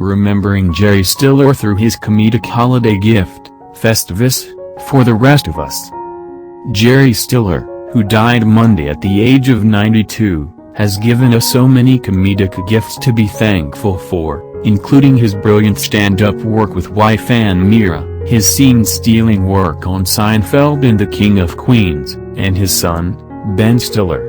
remembering Jerry Stiller through his comedic holiday gift, Festivus, for the rest of us. Jerry Stiller, who died Monday at the age of 92, has given us so many comedic gifts to be thankful for, including his brilliant stand-up work with wife Ann Mira, his scene-stealing work on Seinfeld and The King of Queens, and his son, Ben Stiller.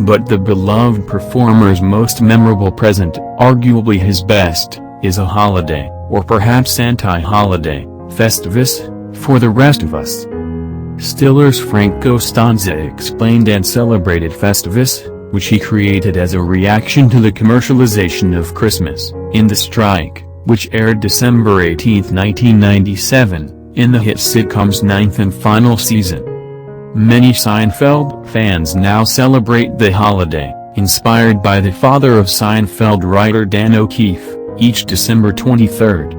But the beloved performer's most memorable present, arguably his best, is a holiday, or perhaps anti-holiday, Festivus, for the rest of us. Stiller's Frank Costanza explained and celebrated Festivus, which he created as a reaction to the commercialization of Christmas, in The Strike, which aired December 18, 1997, in the hit sitcom's 9th and final season. Many Seinfeld fans now celebrate the holiday, inspired by the father of Seinfeld writer Dan O'Keefe, each December 23.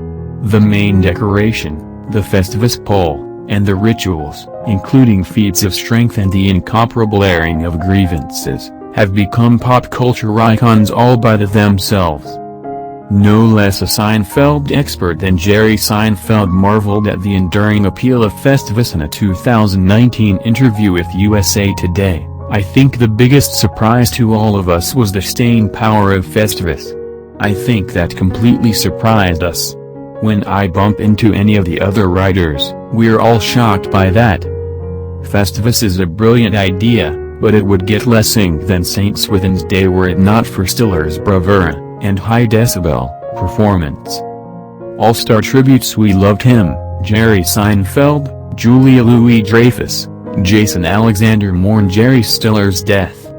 The main decoration, the Festivus pole, and the rituals, including feats of strength and the incomparable airing of grievances, have become pop culture icons all by themselves. No less a Seinfeld expert than Jerry Seinfeld marveled at the enduring appeal of Festivus in a 2019 interview with USA Today. "I think the biggest surprise to all of us was the staying power of Festivus. I think that completely surprised us. When I bump into any of the other writers, we're all shocked by that. Festivus is a brilliant idea, but it would get less ink than St. Swithin's Day were it not for Stiller's bravura and high-decibel performance. All-star tributes. We loved him, Jerry Seinfeld, Julia Louis-Dreyfus, Jason Alexander mourned Jerry Stiller's death.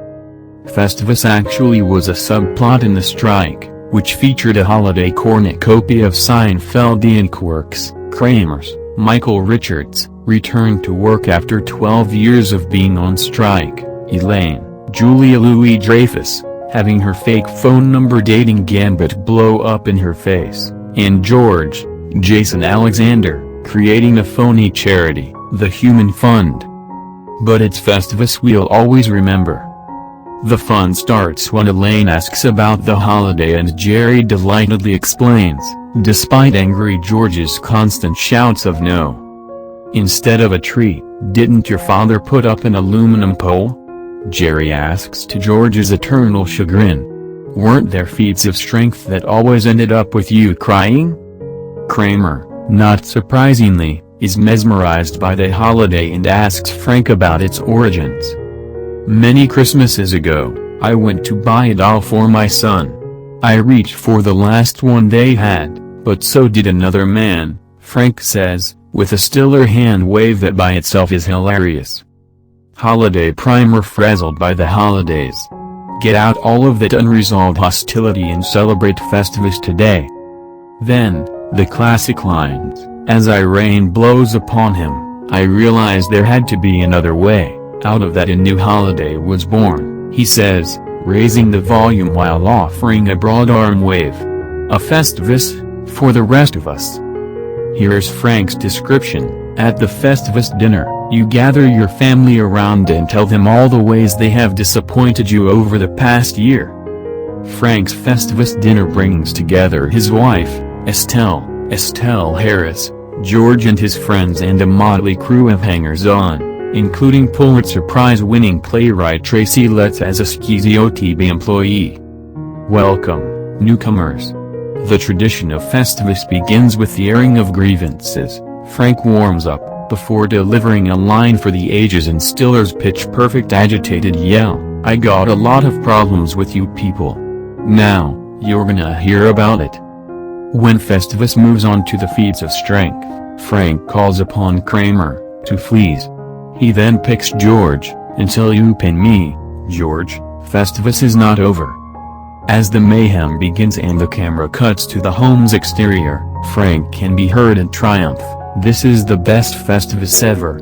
Festivus actually was a subplot in The Strike, which featured a holiday cornucopia of Seinfeldian quirks. Kramer's Michael Richards returned to work after 12 years of being on strike. Elaine, Julia Louis-Dreyfus, having her fake phone number dating gambit blow up in her face, and George, Jason Alexander, creating a phony charity, the Human Fund. But it's Festivus we'll always remember. The fun starts when Elaine asks about the holiday and Jerry delightedly explains, despite angry George's constant shouts of no. Instead of a tree, didn't your father put up an aluminum pole? Jerry asks to George's eternal chagrin. Weren't there feats of strength that always ended up with you crying? Kramer, not surprisingly, is mesmerized by the holiday and asks Frank about its origins. Many Christmases ago, I went to buy a doll for my son. I reached for the last one they had, but so did another man, Frank says, with a Stiller hand wave that by itself is hilarious. Holiday primer frazzled by the holidays. Get out all of that unresolved hostility and celebrate Festivus today. Then, the classic lines, as rain blows upon him, I realized there had to be another way, out of that a new holiday was born, he says, raising the volume while offering a broad arm wave. A Festivus, for the rest of us. Here's Frank's description. At the Festivus dinner, you gather your family around and tell them all the ways they have disappointed you over the past year. Frank's Festivus dinner brings together his wife, Estelle Harris, George and his friends and a motley crew of hangers-on, including Pulitzer Prize-winning playwright Tracy Letts as a Skeezy employee. Welcome, newcomers. The tradition of Festivus begins with the airing of grievances. Frank warms up, before delivering a line for the ages in Stiller's pitch-perfect agitated yell, I got a lot of problems with you people. Now, you're gonna hear about it. When Festivus moves on to the feats of strength, Frank calls upon Kramer to please. He then picks George, until you pin me, George, Festivus is not over. As the mayhem begins and the camera cuts to the home's exterior, Frank can be heard in triumph, this is the best Festivus ever.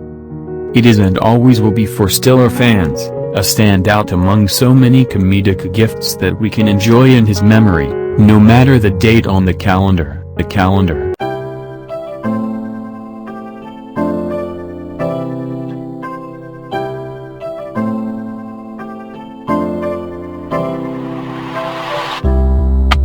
It is and always will be for Stiller fans, a standout among so many comedic gifts that we can enjoy in his memory, no matter the date on the calendar.